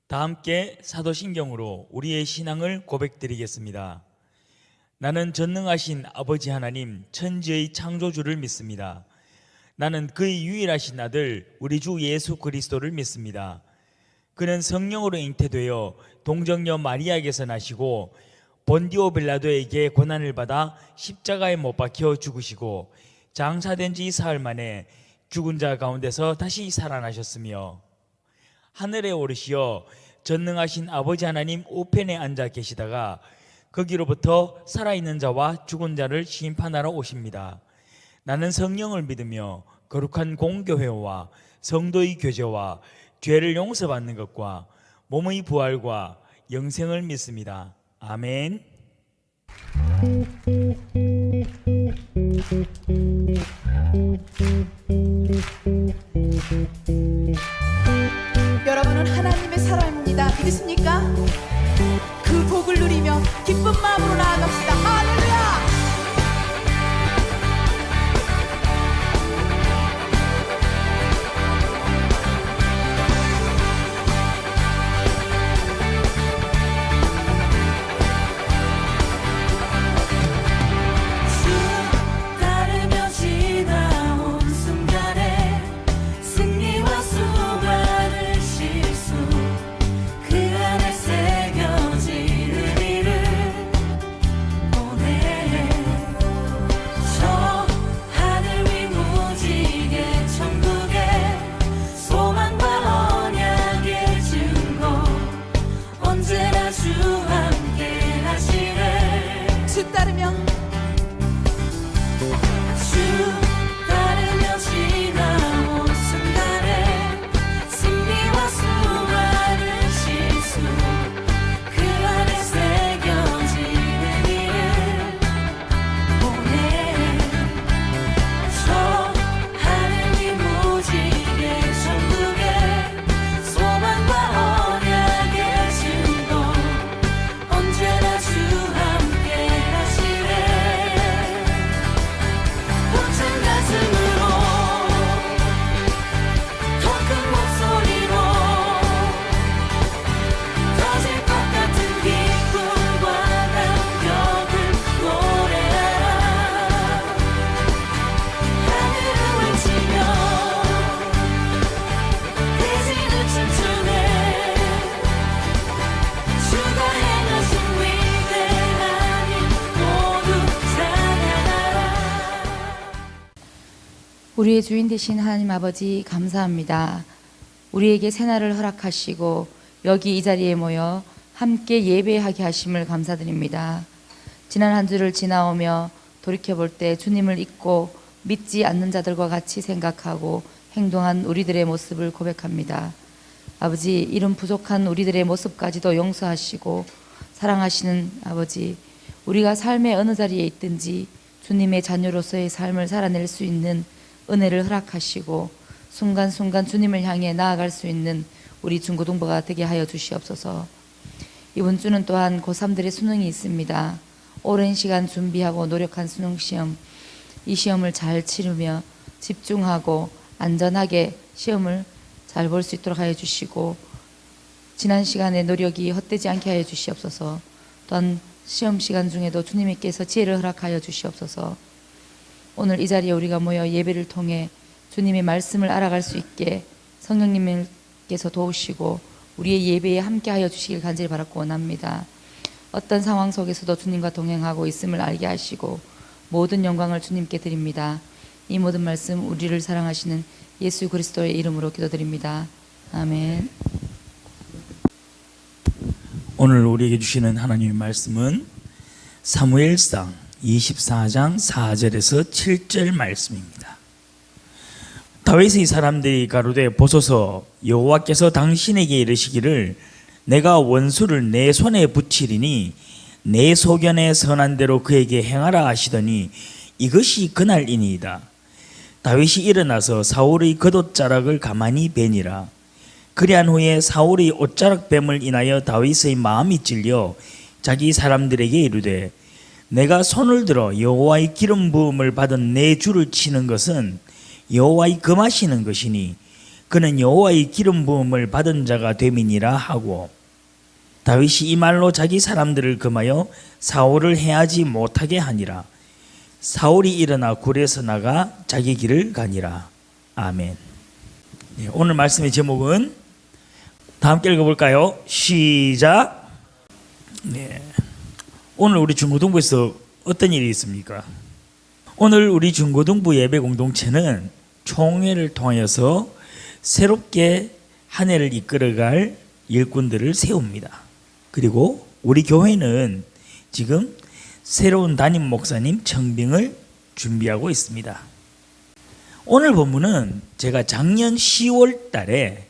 다 함께 사도신경으로 우리의 신앙을 고백드리겠습니다. 나는 전능하신 아버지 하나님 천지의 창조주를 믿습니다. 나는 그의 유일하신 아들 우리 주 예수 그리스도를 믿습니다. 그는 성령으로 잉태되어 동정녀 마리아에게서 나시고 본디오 빌라도에게 고난을 받아 십자가에 못 박혀 죽으시고 장사된 지 사흘 만에 죽은 자 가운데서 다시 살아나셨으며 하늘에 오르시어 전능하신 아버지 하나님 우편에 앉아 계시다가 거기로부터 살아있는 자와 죽은 자를 심판하러 오십니다. 나는 성령을 믿으며 거룩한 공교회와 성도의 교제와 죄를 용서받는 것과 몸의 부활과 영생을 믿습니다. 아멘. 여러분은 하나님의 사람입니다. 믿으십니까? 그 복을 누리며 기쁜 마음으로 나아갑시다. 할렐루야! 우리의 주인 되신 하나님 아버지 감사합니다. 우리에게 새날을 허락하시고 여기 이 자리에 모여 함께 예배하게 하심을 감사드립니다. 지난 한 주를 지나오며 돌이켜볼 때 주님을 잊고 믿지 않는 자들과 같이 생각하고 행동한 우리들의 모습을 고백합니다. 아버지, 이런 부족한 우리들의 모습까지도 용서하시고 사랑하시는 아버지, 우리가 삶의 어느 자리에 있든지 주님의 자녀로서의 삶을 살아낼 수 있는 은혜를 허락하시고 순간순간 주님을 향해 나아갈 수 있는 우리 중고등부가 되게 하여 주시옵소서. 이번 주는 또한 고3들의 수능이 있습니다. 오랜 시간 준비하고 노력한 수능시험, 이 시험을 잘 치르며 집중하고 안전하게 시험을 잘 볼 수 있도록 하여 주시고 지난 시간의 노력이 헛되지 않게 하여 주시옵소서. 또한 시험 시간 중에도 주님께서 지혜를 허락하여 주시옵소서. 오늘 이 자리에 우리가 모여 예배를 통해 주님의 말씀을 알아갈 수 있게 성령님께서 도우시고 우리의 예배에 함께하여 주시길 간절히 바라고 원합니다. 어떤 상황 속에서도 주님과 동행하고 있음을 알게 하시고 모든 영광을 주님께 드립니다. 이 모든 말씀 우리를 사랑하시는 예수 그리스도의 이름으로 기도드립니다. 아멘. 오늘 우리에게 주시는 하나님의 말씀은 사무엘상 24장 4절에서 7절 말씀입니다. 다윗의 사람들이 가로되 보소서, 여호와께서 당신에게 이르시기를 내가 원수를 내 손에 붙이리니 내 소견에 선한 대로 그에게 행하라 하시더니 이것이 그날이니이다. 다윗이 일어나서 사울의 겉옷자락을 가만히 베니라. 그리한 후에 사울의 옷자락 뱀을 인하여 다윗의 마음이 찔려 자기 사람들에게 이르되 내가 손을 들어 여호와의 기름 부음을 받은 내 주를 치는 것은 여호와의 금하시는 것이니 그는 여호와의 기름 부음을 받은 자가 됨이니라 하고, 다윗이 이 말로 자기 사람들을 금하여 사울을 해하지 못하게 하니라. 사울이 일어나 굴에서 나가 자기 길을 가니라. 아멘. 네, 오늘 말씀의 제목은 다 함께 읽어볼까요? 시작. 네. 오늘 우리 중고등부에서 어떤 일이 있습니까? 오늘 우리 중고등부 예배 공동체는 총회를 통하여서 새롭게 한 해를 이끌어갈 일꾼들을 세웁니다. 그리고 우리 교회는 지금 새로운 담임 목사님 청빙을 준비하고 있습니다. 오늘 본문은 제가 작년 10월 달에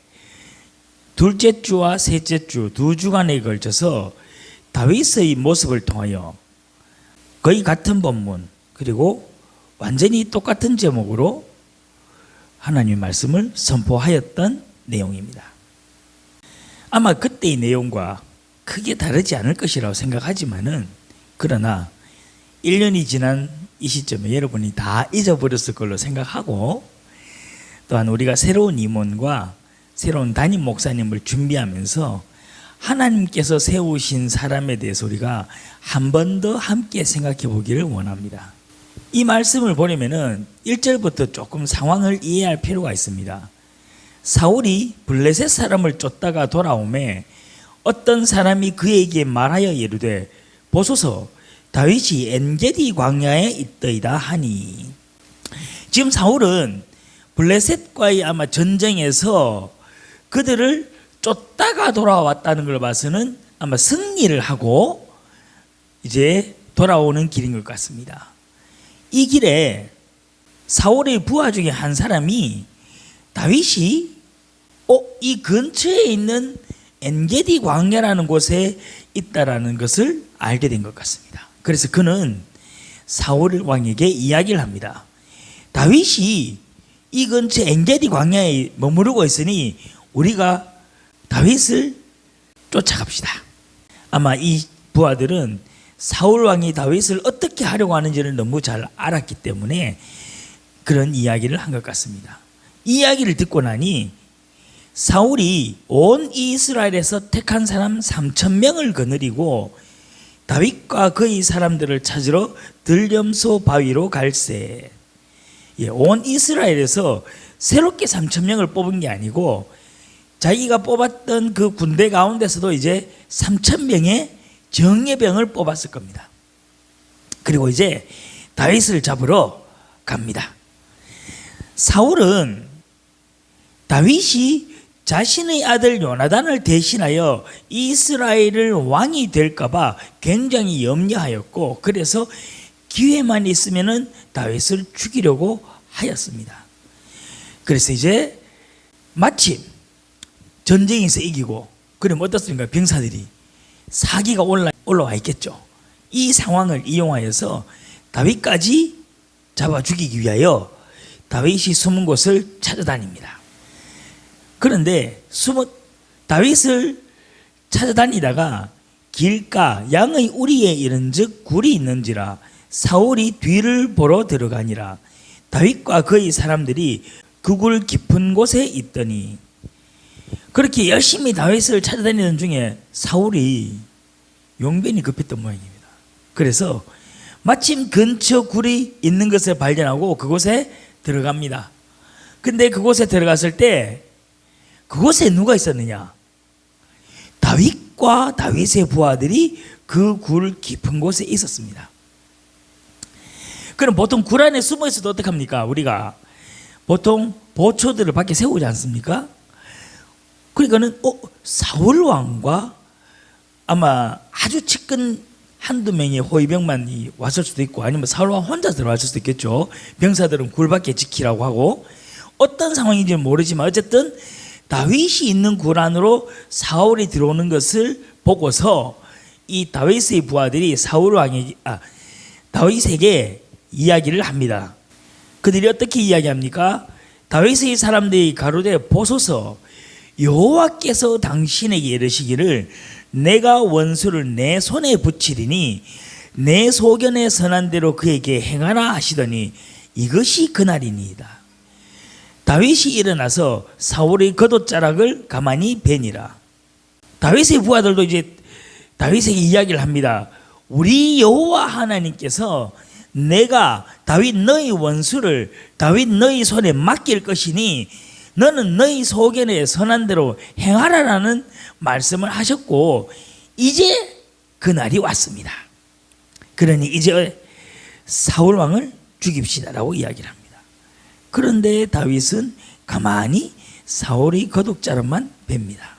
둘째 주와 셋째 주 두 주간에 걸쳐서 다윗의 모습을 통하여 거의 같은 본문 그리고 완전히 똑같은 제목으로 하나님의 말씀을 선포하였던 내용입니다. 아마 그때의 내용과 크게 다르지 않을 것이라고 생각하지만은, 그러나 1년이 지난 이 시점에 여러분이 다 잊어버렸을 걸로 생각하고, 또한 우리가 새로운 임원과 새로운 담임 목사님을 준비하면서 하나님께서 세우신 사람에 대해서 우리가 한 번 더 함께 생각해 보기를 원합니다. 이 말씀을 보려면은 1절부터 조금 상황을 이해할 필요가 있습니다. 사울이 블레셋 사람을 쫓다가 돌아오매 어떤 사람이 그에게 말하여 이르되, 보소서 다윗이 엔게디 광야에 있더이다 하니. 지금 사울은 블레셋과의 아마 전쟁에서 그들을 쫓다가 돌아왔다는 걸 봐서는 아마 승리를 하고 이제 돌아오는 길인 것 같습니다. 이 길에 사울의 부하 중에 한 사람이 다윗이 이 근처에 있는 엔게디 광야라는 곳에 있다라는 것을 알게 된 것 같습니다. 그래서 그는 사울 왕에게 이야기를 합니다. 다윗이 이 근처 엔게디 광야에 머무르고 있으니 우리가 다윗을 쫓아갑시다. 아마 이 부하들은 사울 왕이 다윗을 어떻게 하려고 하는지를 너무 잘 알았기 때문에 그런 이야기를 한 것 같습니다. 이 이야기를 듣고 나니 사울이 온 이스라엘에서 택한 사람 3,000명을 거느리고 다윗과 그의 사람들을 찾으러 들염소 바위로 갈새. 온 이스라엘에서 새롭게 3,000명을 뽑은 게 아니고 자기가 뽑았던 그 군대 가운데서도 이제 3,000명의 정예병을 뽑았을 겁니다. 그리고 이제 다윗을 잡으러 갑니다. 사울은 다윗이 자신의 아들 요나단을 대신하여 이스라엘을 왕이 될까봐 굉장히 염려하였고, 그래서 기회만 있으면은 다윗을 죽이려고 하였습니다. 그래서 이제 마침 전쟁에서 이기고, 그럼 어떻습니까? 병사들이 사기가 올라와 있겠죠. 이 상황을 이용하여서 다윗까지 잡아 죽이기 위하여 다윗이 숨은 곳을 찾아다닙니다. 그런데 다윗을 찾아다니다가 길가 양의 우리에 이른즉 굴이 있는지라 사울이 뒤를 보러 들어가니라. 다윗과 그의 사람들이 그 굴 깊은 곳에 있더니, 그렇게 열심히 다윗을 찾아다니는 중에 사울이 용변이 급했던 모양입니다. 그래서 마침 근처 굴이 있는 것을 발견하고 그곳에 들어갑니다. 근데 그곳에 들어갔을 때 그곳에 누가 있었느냐? 다윗과 다윗의 부하들이 그 굴 깊은 곳에 있었습니다. 그럼 보통 굴 안에 숨어 있어도 어떡합니까? 우리가 보통 보초들을 밖에 세우지 않습니까? 그러니까는 사울 왕과 아마 아주 측근 한두 명의 호위병만 왔을 수도 있고, 아니면 사울 왕 혼자 들어왔을 수도 있겠죠. 병사들은 굴 밖에 지키라고 하고, 어떤 상황인지는 모르지만 어쨌든 다윗이 있는 굴 안으로 사울이 들어오는 것을 보고서 이 다윗의 부하들이 다윗에게 이야기를 합니다. 그들이 어떻게 이야기합니까? 다윗의 사람들이 가로되, 보소서 여호와께서 당신에게 이르시기를 내가 원수를 내 손에 붙이리니 내 소견에 선한 대로 그에게 행하라 하시더니 이것이 그날이니이다. 다윗이 일어나서 사울의 겉옷자락을 가만히 베니라. 다윗의 부하들도 이제 다윗에게 이야기를 합니다. 우리 여호와 하나님께서 내가 다윗 너희 원수를 다윗 너희 손에 맡길 것이니 너는 너희 소견에 선한 대로 행하라라는 말씀을 하셨고 이제 그 날이 왔습니다. 그러니 이제 사울 왕을 죽입시다라고 이야기를 합니다. 그런데 다윗은 가만히 사울의 겉옷자락만 뱁니다.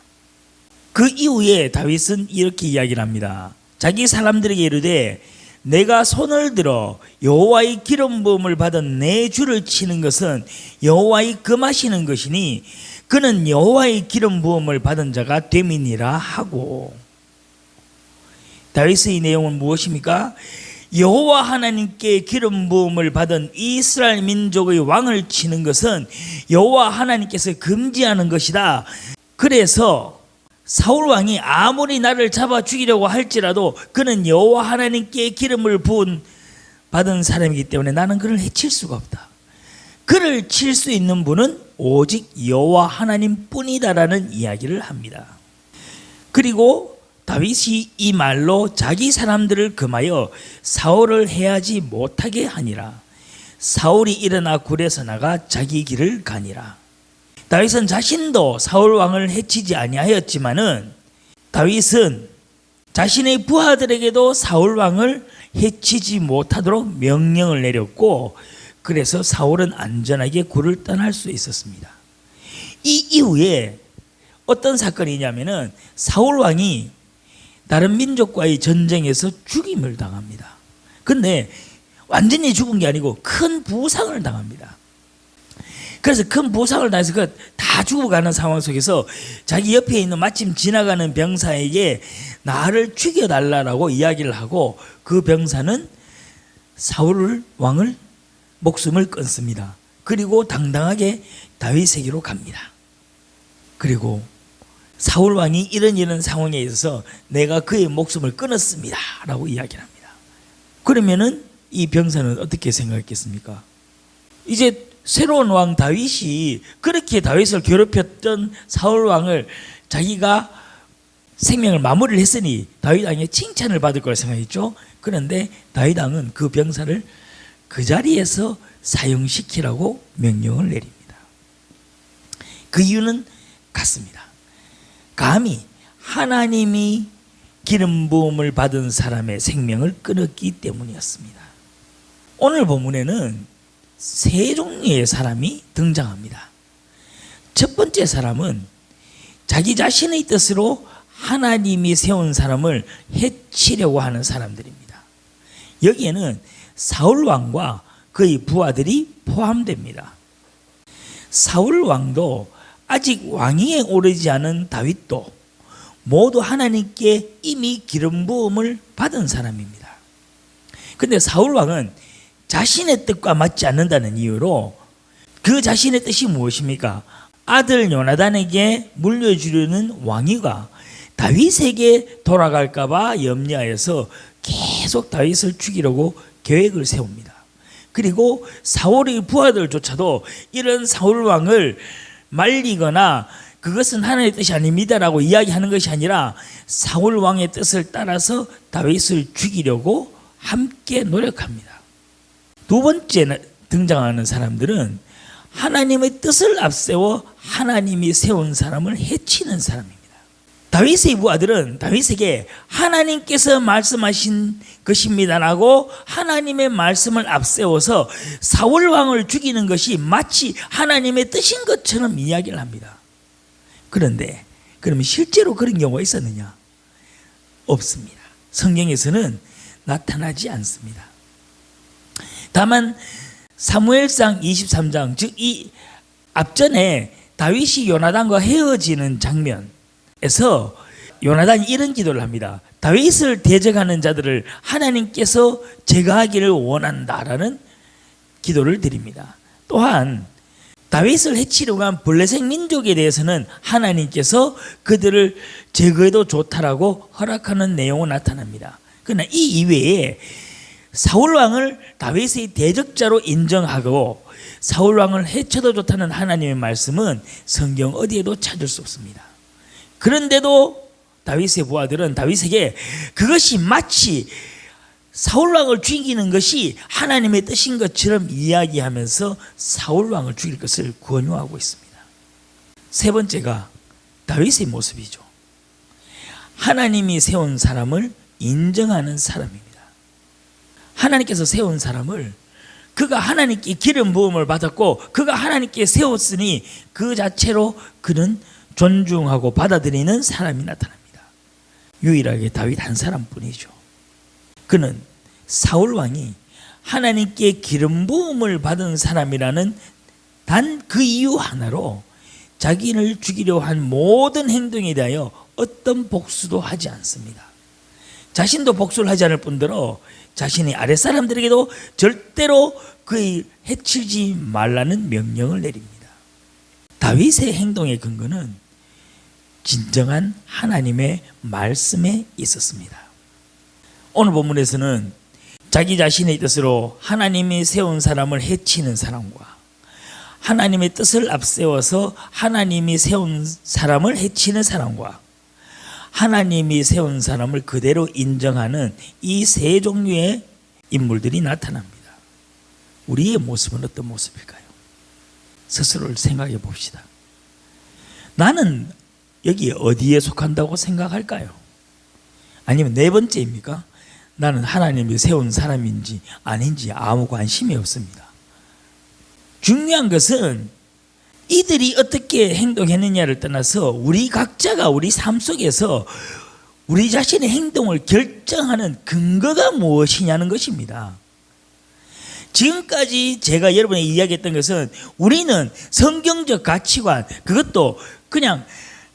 그 이후에 다윗은 이렇게 이야기를 합니다. 자기 사람들에게 이르되 내가 손을 들어 여호와의 기름 부음을 받은 내 주를 치는 것은 여호와의 금하시는 것이니 그는 여호와의 기름 부음을 받은 자가 됨이니라 하고. 다윗의 내용은 무엇입니까? 여호와 하나님께 기름 부음을 받은 이스라엘 민족의 왕을 치는 것은 여호와 하나님께서 금지하는 것이다. 그래서 사울 왕이 아무리 나를 잡아 죽이려고 할지라도 그는 여호와 하나님께 기름을 부은 받은 사람이기 때문에 나는 그를 해칠 수가 없다. 그를 칠 수 있는 분은 오직 여호와 하나님뿐이다라는 이야기를 합니다. 그리고 다윗이 이 말로 자기 사람들을 금하여 사울을 해하지 못하게 하니라. 사울이 일어나 굴에서 나가 자기 길을 가니라. 다윗은 자신도 사울 왕을 해치지 아니하였지만은 다윗은 자신의 부하들에게도 사울 왕을 해치지 못하도록 명령을 내렸고 그래서 사울은 안전하게 굴을 떠날 수 있었습니다. 이 이후에 어떤 사건이냐면은 사울 왕이 다른 민족과의 전쟁에서 죽임을 당합니다. 근데 완전히 죽은 게 아니고 큰 부상을 당합니다. 그래서 큰 부상을 당해서 다 죽어가는 상황 속에서 자기 옆에 있는 마침 지나가는 병사에게 나를 죽여달라고 이야기를 하고 그 병사는 사울 왕을 목숨을 끊습니다. 그리고 당당하게 다윗에게로 갑니다. 그리고 사울 왕이 이런 상황에 있어서 내가 그의 목숨을 끊었습니다 라고 이야기를 합니다. 그러면은 이 병사는 어떻게 생각했겠습니까? 이제 새로운 왕 다윗이 그렇게 다윗을 괴롭혔던 사울 왕을 자기가 생명을 마무리를 했으니 다윗 왕의 칭찬을 받을 거라 생각했죠. 그런데 다윗 왕은 그 병사를 그 자리에서 사형시키라고 명령을 내립니다. 그 이유는 같습니다. 감히 하나님이 기름 부음을 받은 사람의 생명을 끊었기 때문이었습니다. 오늘 본문에는 세 종류의 사람이 등장합니다. 첫 번째 사람은 자기 자신의 뜻으로 하나님이 세운 사람을 해치려고 하는 사람들입니다. 여기에는 사울 왕과 그의 부하들이 포함됩니다. 사울 왕도 아직 왕위에 오르지 않은 다윗도 모두 하나님께 이미 기름 부음을 받은 사람입니다. 그런데 사울 왕은 자신의 뜻과 맞지 않는다는 이유로 그 자신의 뜻이 무엇입니까? 아들 요나단에게 물려주려는 왕위가 다윗에게 돌아갈까 봐 염려하여서 계속 다윗을 죽이려고 계획을 세웁니다. 그리고 사울의 부하들조차도 이런 사울 왕을 말리거나 그것은 하나님의 뜻이 아닙니다라고 이야기하는 것이 아니라 사울 왕의 뜻을 따라서 다윗을 죽이려고 함께 노력합니다. 두 번째 등장하는 사람들은 하나님의 뜻을 앞세워 하나님이 세운 사람을 해치는 사람입니다. 다윗의 부하들은 다윗에게 하나님께서 말씀하신 것입니다라고 하나님의 말씀을 앞세워서 사울 왕을 죽이는 것이 마치 하나님의 뜻인 것처럼 이야기를 합니다. 그런데 그러면 실제로 그런 경우가 있었느냐? 없습니다. 성경에서는 나타나지 않습니다. 다만 사무엘상 23장 즉 이 앞전에 다윗이 요나단과 헤어지는 장면에서 요나단이 이런 기도를 합니다. 다윗을 대적하는 자들을 하나님께서 제거하기를 원한다라는 기도를 드립니다. 또한 다윗을 해치려고 한 블레셋 민족에 대해서는 하나님께서 그들을 제거해도 좋다라고 허락하는 내용은 나타납니다. 그러나 이 이외에 사울 왕을 다윗의 대적자로 인정하고 사울 왕을 해쳐도 좋다는 하나님의 말씀은 성경 어디에도 찾을 수 없습니다. 그런데도 다윗의 부하들은 다윗에게 그것이 마치 사울 왕을 죽이는 것이 하나님의 뜻인 것처럼 이야기하면서 사울 왕을 죽일 것을 권유하고 있습니다. 세 번째가 다윗의 모습이죠. 하나님이 세운 사람을 인정하는 사람입니다. 하나님께서 세운 사람을 그가 하나님께 기름 부음을 받았고 그가 하나님께 세웠으니 그 자체로 그는 존중하고 받아들이는 사람이 나타납니다. 유일하게 다윗 한 사람뿐이죠. 그는 사울 왕이 하나님께 기름 부음을 받은 사람이라는 단 그 이유 하나로 자기를 죽이려 한 모든 행동에 대하여 어떤 복수도 하지 않습니다. 자신도 복수를 하지 않을 뿐더러 자신의 아랫사람들에게도 절대로 그의 해치지 말라는 명령을 내립니다. 다윗의 행동의 근거는 진정한 하나님의 말씀에 있었습니다. 오늘 본문에서는 자기 자신의 뜻으로 하나님이 세운 사람을 해치는 사람과 하나님의 뜻을 앞세워서 하나님이 세운 사람을 해치는 사람과 하나님이 세운 사람을 그대로 인정하는 이 세 종류의 인물들이 나타납니다. 우리의 모습은 어떤 모습일까요? 스스로를 생각해 봅시다. 나는 여기 어디에 속한다고 생각할까요? 아니면 네 번째입니까? 나는 하나님이 세운 사람인지 아닌지 아무 관심이 없습니다. 중요한 것은 이들이 어떻게 행동했느냐를 떠나서 우리 각자가 우리 삶 속에서 우리 자신의 행동을 결정하는 근거가 무엇이냐는 것입니다. 지금까지 제가 여러분에게 이야기했던 것은 우리는 성경적 가치관, 그것도 그냥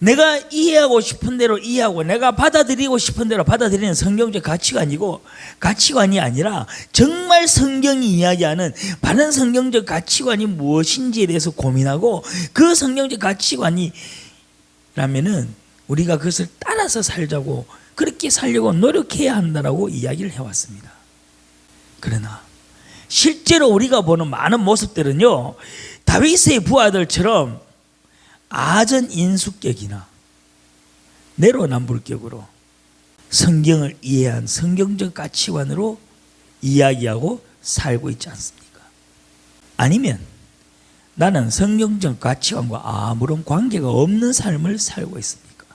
내가 이해하고 싶은 대로 이해하고 내가 받아들이고 싶은 대로 받아들이는 성경적 가치관이 아니라 정말 성경이 이야기하는 바른 성경적 가치관이 무엇인지에 대해서 고민하고 그 성경적 가치관이라면은 우리가 그것을 따라서 살자고 그렇게 살려고 노력해야 한다라고 이야기를 해왔습니다. 그러나 실제로 우리가 보는 많은 모습들은요, 다윗의 부하들처럼 아전인수격이나 내로남불격으로 성경을 이해한 성경적 가치관으로 이야기하고 살고 있지 않습니까? 아니면 나는 성경적 가치관과 아무런 관계가 없는 삶을 살고 있습니까?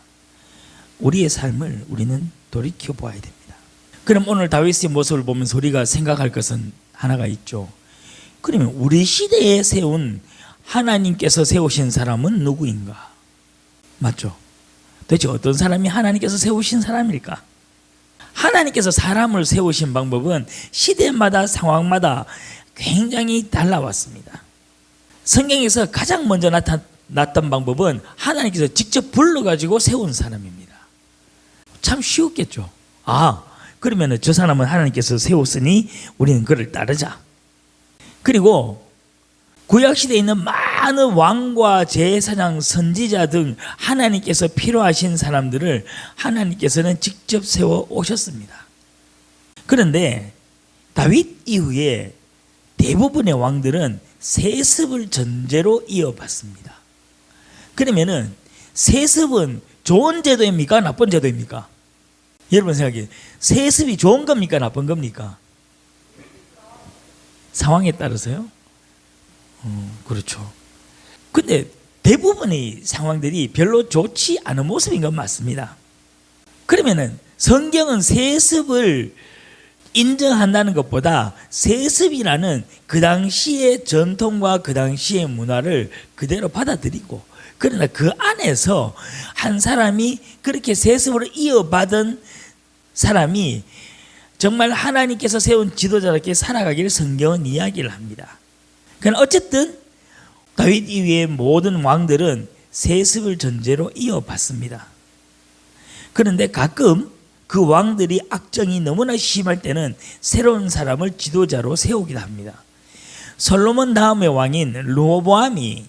우리의 삶을 우리는 돌이켜 보아야 됩니다. 그럼 오늘 다윗의 모습을 보면서 우리가 생각할 것은 하나가 있죠. 그러면 우리 시대에 세운 하나님께서 세우신 사람은 누구인가? 맞죠? 도대체 어떤 사람이 하나님께서 세우신 사람일까? 하나님께서 사람을 세우신 방법은 시대마다 상황마다 굉장히 달라왔습니다. 성경에서 가장 먼저 나타났던 방법은 하나님께서 직접 불러가지고 세운 사람입니다. 참 쉬웠겠죠. 그러면 저 사람은 하나님께서 세웠으니 우리는 그를 따르자. 그리고 구약시대에 있는 많은 왕과 제사장, 선지자 등 하나님께서 필요하신 사람들을 하나님께서는 직접 세워 오셨습니다. 그런데 다윗 이후에 대부분의 왕들은 세습을 전제로 이어받습니다. 그러면은 세습은 좋은 제도입니까? 나쁜 제도입니까? 여러분 생각해, 세습이 좋은 겁니까? 나쁜 겁니까? 상황에 따라서요. 그렇죠. 근데 대부분의 상황들이 별로 좋지 않은 모습인 건 맞습니다. 그러면은 성경은 세습을 인정한다는 것보다 세습이라는 그 당시의 전통과 그 당시의 문화를 그대로 받아들이고, 그러나 그 안에서 한 사람이 그렇게 세습으로 이어받은 사람이 정말 하나님께서 세운 지도자답게 살아가기를 성경은 이야기를 합니다. 그러나 어쨌든 다윗 이후의 모든 왕들은 세습을 전제로 이어받습니다. 그런데 가끔 그 왕들이 악정이 너무나 심할 때는 새로운 사람을 지도자로 세우기도 합니다. 솔로몬 다음의 왕인 르호보암이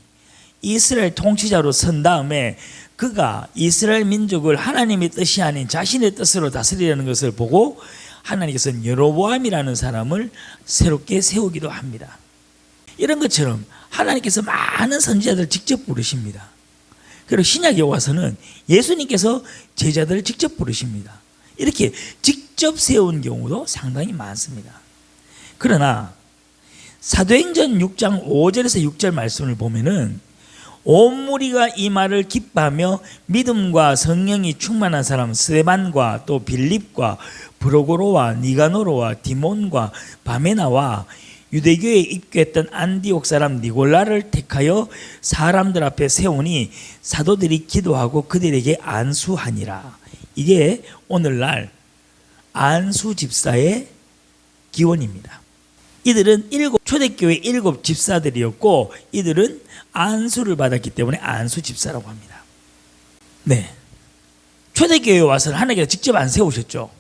이스라엘 통치자로 선 다음에 그가 이스라엘 민족을 하나님의 뜻이 아닌 자신의 뜻으로 다스리려는 것을 보고 하나님께서는 여로보암이라는 사람을 새롭게 세우기도 합니다. 이런 것처럼 하나님께서 많은 선지자들을 직접 부르십니다. 그리고 신약에 와서는 예수님께서 제자들을 직접 부르십니다. 이렇게 직접 세운 경우도 상당히 많습니다. 그러나 사도행전 6장 5절에서 6절 말씀을 보면은 온 무리가 이 말을 기뻐하며 믿음과 성령이 충만한 사람 스데반과 또 빌립과 브로고로와 니가노로와 디몬과 바메나와 유대교에 입교했던 안디옥 사람 니골라를 택하여 사람들 앞에 세우니 사도들이 기도하고 그들에게 안수하니라. 이게 오늘날 안수 집사의 기원입니다. 이들은 초대교회 7 집사들이었고 이들은 안수를 받았기 때문에 안수 집사라고 합니다. 네, 초대교회에 와서 하나님께서 직접 안 세우셨죠.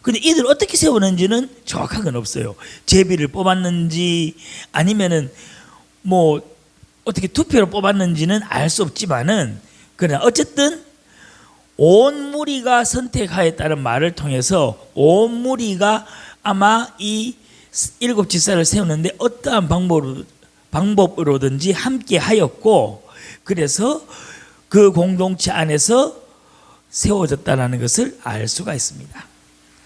근데 이들 어떻게 세우는지는 정확한 건 없어요. 제비를 뽑았는지 아니면은 뭐 어떻게 투표로 뽑았는지는 알 수 없지만은 그러나 어쨌든 온 무리가 선택하였다는 말을 통해서 온 무리가 아마 이 7 집사를 세우는데 어떠한 방법으로든지 함께 하였고 그래서 그 공동체 안에서 세워졌다는 것을 알 수가 있습니다.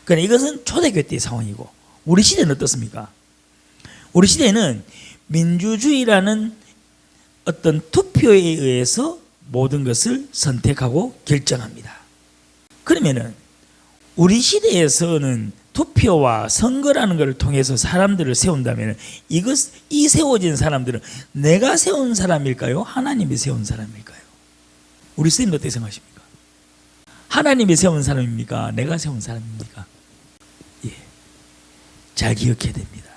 그러나 이것은 초대교회 때의 상황이고 우리 시대는 어떻습니까? 우리 시대는 민주주의라는 어떤 투표에 의해서 모든 것을 선택하고 결정합니다. 그러면은 우리 시대에서는 투표와 선거라는 것을 통해서 사람들을 세운다면 이 세워진 사람들은 내가 세운 사람일까요? 하나님이 세운 사람일까요? 우리 선생님 어떻게 생각하십니까? 하나님이 세운 사람입니까? 내가 세운 사람입니까? 예, 잘 기억해야 됩니다.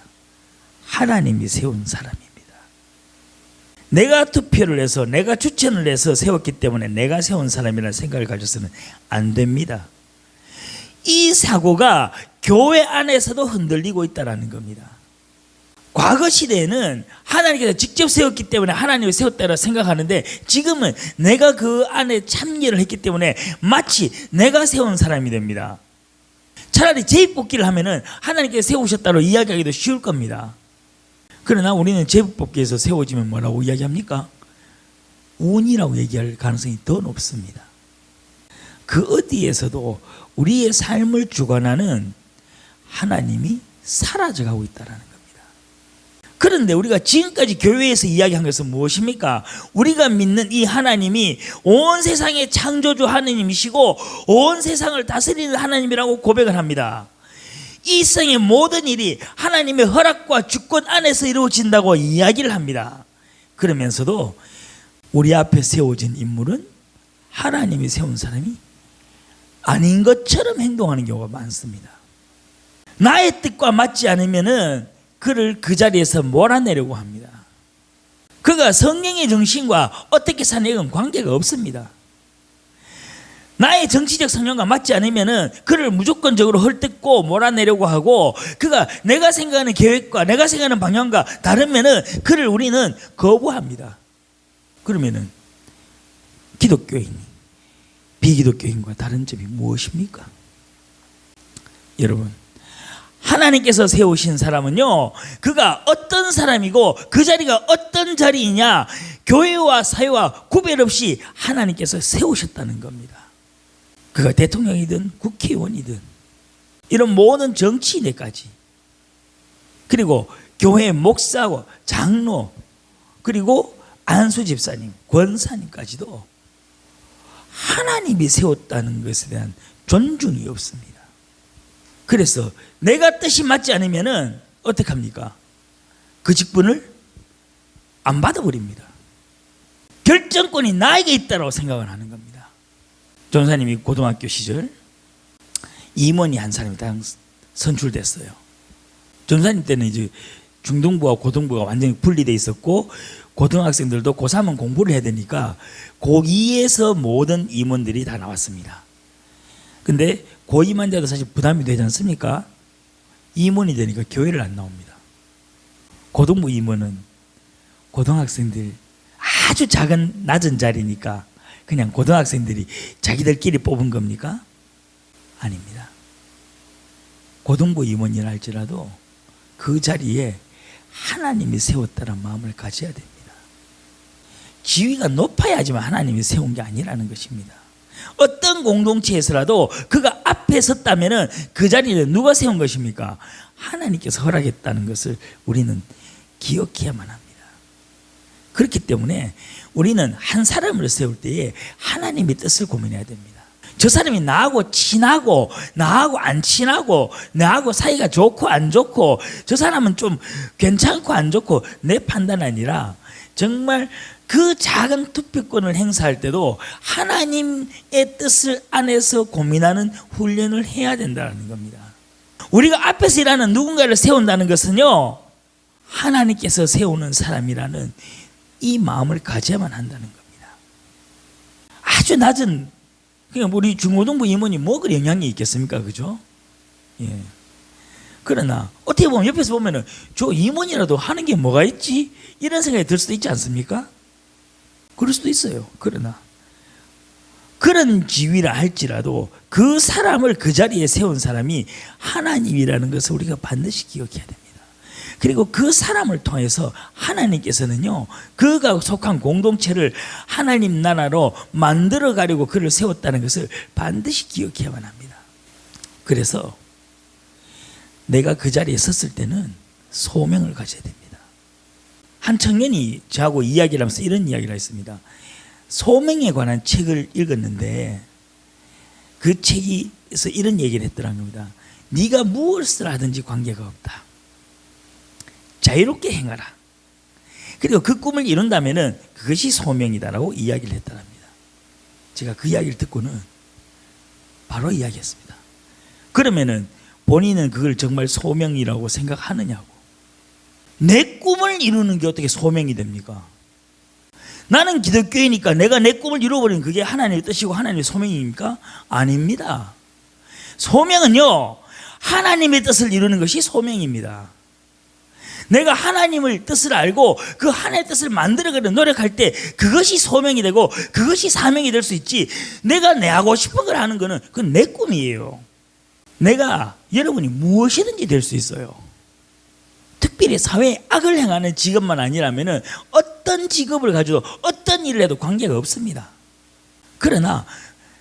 하나님이 세운 사람입니다. 내가 투표를 해서 내가 추천을 해서 세웠기 때문에 내가 세운 사람이라는 생각을 가져서는 안 됩니다. 이 사고가 교회 안에서도 흔들리고 있다는 겁니다. 과거 시대에는 하나님께서 직접 세웠기 때문에 하나님을 세웠다고 생각하는데 지금은 내가 그 안에 참여를 했기 때문에 마치 내가 세운 사람이 됩니다. 차라리 제비뽑기를 하면은 하나님께서 세우셨다고 이야기하기도 쉬울 겁니다. 그러나 우리는 제비뽑기에서 세워지면 뭐라고 이야기합니까? 운이라고 얘기할 가능성이 더 높습니다. 그 어디에서도 우리의 삶을 주관하는 하나님이 사라져가고 있다는 겁니다. 그런데 우리가 지금까지 교회에서 이야기한 것은 무엇입니까? 우리가 믿는 이 하나님이 온 세상의 창조주 하나님이시고 온 세상을 다스리는 하나님이라고 고백을 합니다. 이 세상의 모든 일이 하나님의 허락과 주권 안에서 이루어진다고 이야기를 합니다. 그러면서도 우리 앞에 세워진 인물은 하나님이 세운 사람이 아닌 것처럼 행동하는 경우가 많습니다. 나의 뜻과 맞지 않으면은 그를 그 자리에서 몰아내려고 합니다. 그가 성령의 정신과 어떻게 사느냐는 관계가 없습니다. 나의 정치적 성향과 맞지 않으면은 그를 무조건적으로 헐뜯고 몰아내려고 하고 그가 내가 생각하는 계획과 내가 생각하는 방향과 다르면은 그를 우리는 거부합니다. 그러면은 기독교인이 비기독교인과 다른 점이 무엇입니까? 여러분, 하나님께서 세우신 사람은요, 그가 어떤 사람이고 그 자리가 어떤 자리이냐, 교회와 사회와 구별 없이 하나님께서 세우셨다는 겁니다. 그가 대통령이든 국회의원이든 이런 모든 정치인에까지, 그리고 교회 목사와 장로, 그리고 안수 집사님, 권사님까지도 하나님이 세웠다는 것에 대한 존중이 없습니다. 그래서 내가 뜻이 맞지 않으면은 어떻게 합니까? 그 직분을 안 받아버립니다. 결정권이 나에게 있다고 생각을 하는 겁니다. 전사님이 고등학교 시절 임원이 한 사람이 딱 선출됐어요. 전사님 때는 이제 중등부와 고등부가 완전히 분리되어 있었고 고등학생들도 고3은 공부를 해야 되니까 고2에서 모든 임원들이 다 나왔습니다. 근데 고2만 돼도 사실 부담이 되지 않습니까? 임원이 되니까 교회를 안 나옵니다. 고등부 임원은 고등학생들 아주 작은 낮은 자리니까 그냥 고등학생들이 자기들끼리 뽑은 겁니까? 아닙니다. 고등부 임원이라 할지라도 그 자리에 하나님이 세웠다는 마음을 가져야 됩니다. 지위가 높아야지만 하나님이 세운 게 아니라는 것입니다. 어떤 공동체에서라도 그가 앞에 섰다면 그 자리를 누가 세운 것입니까? 하나님께서 허락했다는 것을 우리는 기억해야만 합니다. 그렇기 때문에 우리는 한 사람을 세울 때에 하나님의 뜻을 고민해야 됩니다. 저 사람이 나하고 친하고 나하고 안 친하고 나하고 사이가 좋고 안 좋고 저 사람은 좀 괜찮고 안 좋고 내 판단 아니라 정말 그 작은 투표권을 행사할 때도 하나님의 뜻을 안에서 고민하는 훈련을 해야 된다는 겁니다. 우리가 앞에서 일하는 누군가를 세운다는 것은요, 하나님께서 세우는 사람이라는 이 마음을 가져야만 한다는 겁니다. 아주 낮은, 그냥 우리 중고등부 임원이 뭐 그리 영향이 있겠습니까? 그죠? 예. 그러나 어떻게 보면 옆에서 보면은 저 임원이라도 하는 게 뭐가 있지? 이런 생각이 들 수도 있지 않습니까? 그럴 수도 있어요. 그러나 그런 지위라 할지라도 그 사람을 그 자리에 세운 사람이 하나님이라는 것을 우리가 반드시 기억해야 됩니다. 그리고 그 사람을 통해서 하나님께서는요, 그가 속한 공동체를 하나님 나라로 만들어 가려고 그를 세웠다는 것을 반드시 기억해야만 합니다. 그래서 내가 그 자리에 섰을 때는 소명을 가져야 됩니다. 한 청년이 저하고 이야기를 하면서 이런 이야기를 했습니다. 소명에 관한 책을 읽었는데 그 책에서 이런 얘기를 했더라는 겁니다. 네가 무엇을 하든지 관계가 없다. 자유롭게 행하라. 그리고 그 꿈을 이룬다면 그것이 소명이다라고 이야기를 했더랍니다. 제가 그 이야기를 듣고는 바로 이야기했습니다. 그러면은 본인은 그걸 정말 소명이라고 생각하느냐고. 내 꿈을 이루는 게 어떻게 소명이 됩니까? 나는 기독교이니까 내가 내 꿈을 이루어버리면 그게 하나님의 뜻이고 하나님의 소명입니까? 아닙니다. 소명은요, 하나님의 뜻을 이루는 것이 소명입니다. 내가 하나님의 뜻을 알고 그 하나님의 뜻을 만들어가려고 노력할 때 그것이 소명이 되고 그것이 사명이 될 수 있지, 내가 내 하고 싶은 걸 하는 거는 그건 내 꿈이에요. 내가 여러분이 무엇이든지 될 수 있어요. 특별히 사회에 악을 행하는 직업만 아니라면 어떤 직업을 가지고 어떤 일을 해도 관계가 없습니다. 그러나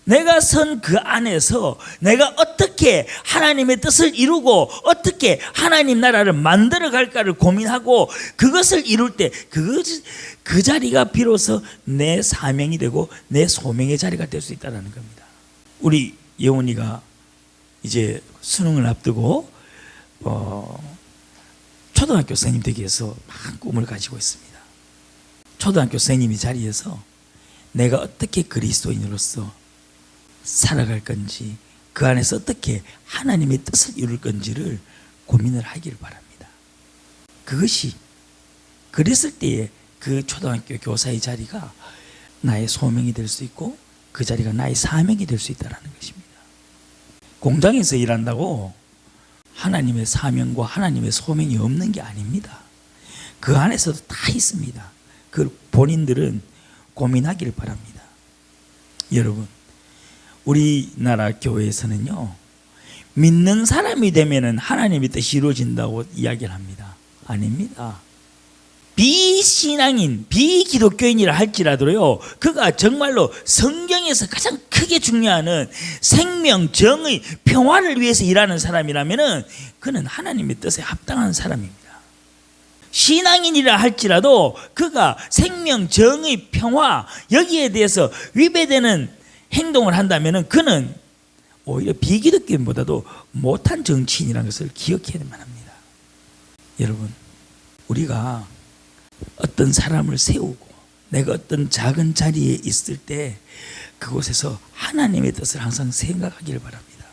내가 선 그 안에서 내가 어떻게 하나님의 뜻을 이루고 어떻게 하나님 나라를 만들어 갈까를 고민하고 그것을 이룰 때 그 자리가 비로소 내 사명이 되고 내 소명의 자리가 될 수 있다는 겁니다. 우리 예원이가 이제 수능을 앞두고 초등학교 선생님 되기 위해서 막 꿈을 가지고 있습니다. 초등학교 선생님이 자리에서 내가 어떻게 그리스도인으로서 살아갈 건지, 그 안에서 어떻게 하나님의 뜻을 이룰 건지를 고민을 하기를 바랍니다. 그것이 그랬을 때에 그 초등학교 교사의 자리가 나의 소명이 될 수 있고 그 자리가 나의 사명이 될 수 있다는 것입니다. 공장에서 일한다고 하나님의 사명과 하나님의 소명이 없는 게 아닙니다. 그 안에서도 다 있습니다. 그 본인들은 고민하기를 바랍니다. 여러분, 우리나라 교회에서는요, 믿는 사람이 되면은 하나님의 뜻이 이루어진다고 이야기를 합니다. 아닙니다. 비신앙인, 비기독교인이라 할지라도요, 그가 정말로 성경에서 가장 크게 중요한 생명, 정의, 평화를 위해서 일하는 사람이라면은 그는 하나님의 뜻에 합당한 사람입니다. 신앙인이라 할지라도 그가 생명, 정의, 평화 여기에 대해서 위배되는 행동을 한다면은 그는 오히려 비기독교인보다도 못한 정치인이라는 것을 기억해야만 합니다. 여러분, 우리가 어떤 사람을 세우고 내가 어떤 작은 자리에 있을 때 그곳에서 하나님의 뜻을 항상 생각하기를 바랍니다.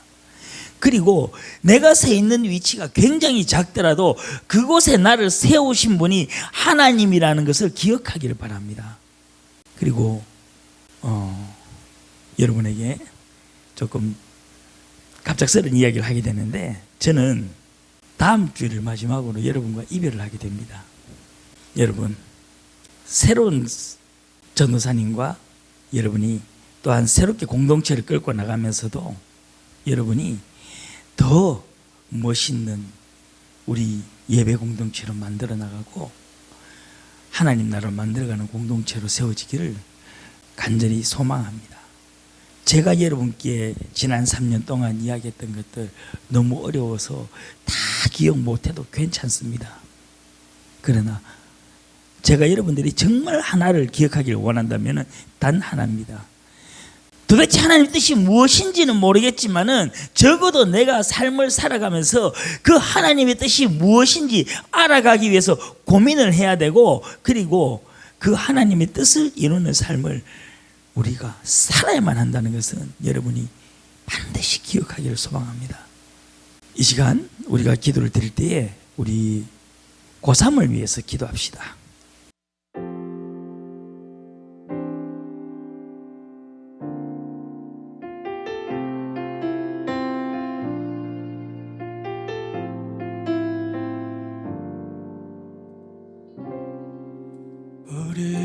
그리고 내가 서 있는 위치가 굉장히 작더라도 그곳에 나를 세우신 분이 하나님이라는 것을 기억하기를 바랍니다. 그리고 여러분에게 조금 갑작스러운 이야기를 하게 되는데, 저는 다음 주를 마지막으로 여러분과 이별을 하게 됩니다. 여러분, 새로운 전도사님과 여러분이 또한 새롭게 공동체를 끌고 나가면서도 여러분이 더 멋있는 우리 예배 공동체로 만들어 나가고 하나님 나라를 만들어가는 공동체로 세워지기를 간절히 소망합니다. 제가 여러분께 지난 3년 동안 이야기했던 것들 너무 어려워서 다 기억 못해도 괜찮습니다. 그러나 제가 여러분들이 정말 하나를 기억하기를 원한다면 단 하나입니다. 도대체 하나님의 뜻이 무엇인지는 모르겠지만은 적어도 내가 삶을 살아가면서 그 하나님의 뜻이 무엇인지 알아가기 위해서 고민을 해야 되고, 그리고 그 하나님의 뜻을 이루는 삶을 우리가 살아야만 한다는 것은 여러분이 반드시 기억하기를 소망합니다. 이 시간 우리가 기도를 드릴 때에 우리 고3을 위해서 기도합시다. 우리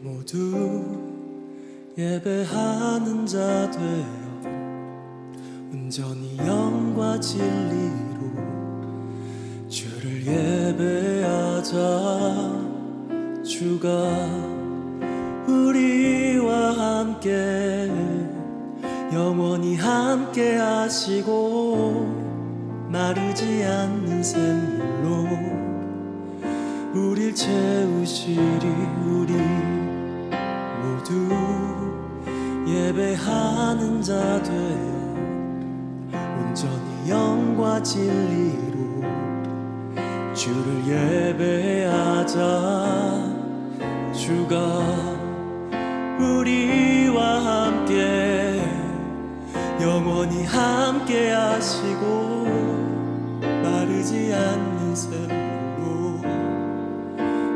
모두 예배하는 자 되어 온전히 영과 진리로 주를 예배하자. 주가 우리와 함께 영원히 함께 하시고 마르지 않는 샘물로 우릴 채우시리. 우리 모두 예배하는 자 되어 온전히 영과 진리로 주를 예배하자. 주가 우리와 함께 영원히 함께 하시고 마르지 않는 샘물로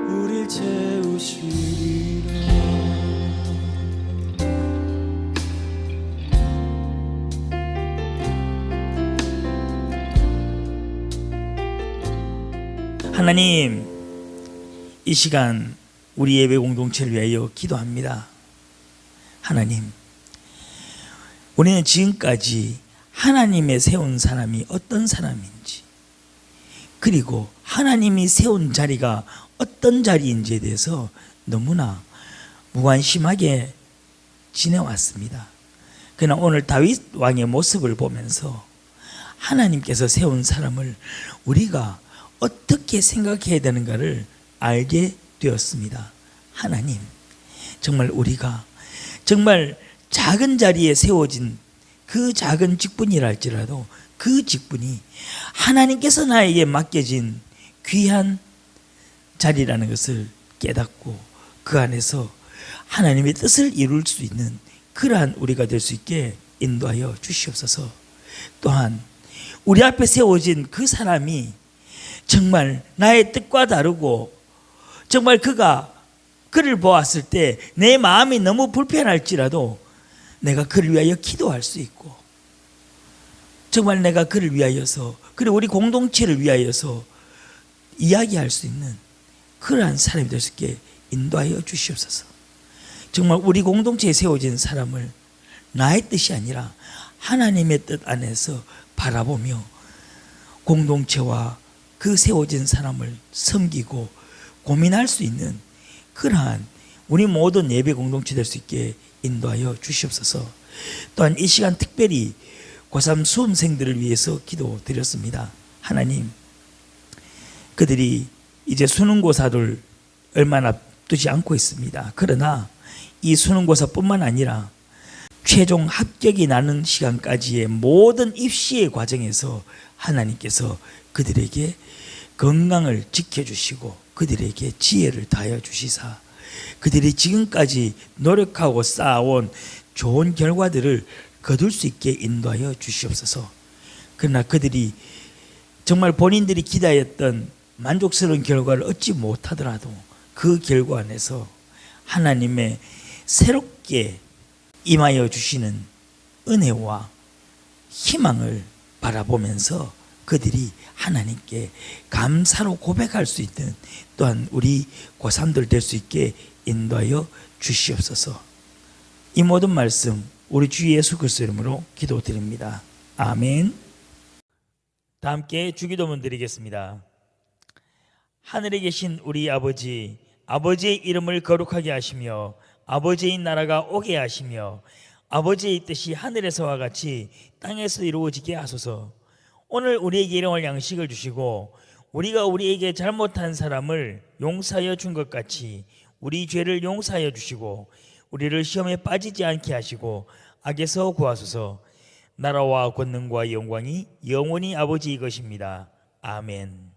우릴 채우시리라. 하나님, 이 시간 우리 예배 공동체를 위하여 기도합니다. 하나님, 우리는 지금까지 하나님의 세운 사람이 어떤 사람인지, 그리고 하나님이 세운 자리가 어떤 자리인지에 대해서 너무나 무관심하게 지내왔습니다. 그러나 오늘 다윗 왕의 모습을 보면서 하나님께서 세운 사람을 우리가 어떻게 생각해야 되는가를 알게 되었습니다. 하나님, 정말 우리가 정말 작은 자리에 세워진 그 작은 직분이라 할지라도 그 직분이 하나님께서 나에게 맡겨진 귀한 자리라는 것을 깨닫고 그 안에서 하나님의 뜻을 이룰 수 있는 그러한 우리가 될 수 있게 인도하여 주시옵소서. 또한 우리 앞에 세워진 그 사람이 정말 나의 뜻과 다르고 정말 그를 보았을 때 내 마음이 너무 불편할지라도 내가 그를 위하여 기도할 수 있고 정말 내가 그를 위하여서 그리고 우리 공동체를 위하여서 이야기할 수 있는 그러한 사람이 될 수 있게 인도하여 주시옵소서. 정말 우리 공동체에 세워진 사람을 나의 뜻이 아니라 하나님의 뜻 안에서 바라보며 공동체와 그 세워진 사람을 섬기고 고민할 수 있는 그러한 우리 모든 예배 공동체 될 수 있게 인도하여 주시옵소서. 또한 이 시간 특별히 고3 수험생들을 위해서 기도드렸습니다. 하나님, 그들이 이제 수능고사를 얼마 앞두지 않고 있습니다. 그러나 이 수능고사뿐만 아니라 최종 합격이 나는 시간까지의 모든 입시의 과정에서 하나님께서 그들에게 건강을 지켜주시고 그들에게 지혜를 다하여 주시사 그들이 지금까지 노력하고 쌓아온 좋은 결과들을 거둘 수 있게 인도하여 주시옵소서. 그러나 그들이 정말 본인들이 기대했던 만족스러운 결과를 얻지 못하더라도 그 결과 안에서 하나님의 새롭게 임하여 주시는 은혜와 희망을 바라보면서 그들이 하나님께 감사로 고백할 수 있는 또한 우리 고3들 될 수 있게 인도하여 주시옵소서. 이 모든 말씀 우리 주 예수 그리스도 이름으로 기도드립니다. 아멘. 다 함께 주기도문 드리겠습니다. 하늘에 계신 우리 아버지, 아버지의 이름을 거룩하게 하시며 아버지의 나라가 오게 하시며 아버지의 뜻이 하늘에서와 같이 땅에서 이루어지게 하소서. 오늘 우리에게 일용할 양식을 주시고 우리가 우리에게 잘못한 사람을 용서하여 준 것 같이 우리 죄를 용서하여 주시고 우리를 시험에 빠지지 않게 하시고 악에서 구하소서. 나라와 권능과 영광이 영원히 아버지의 것입니다. 아멘.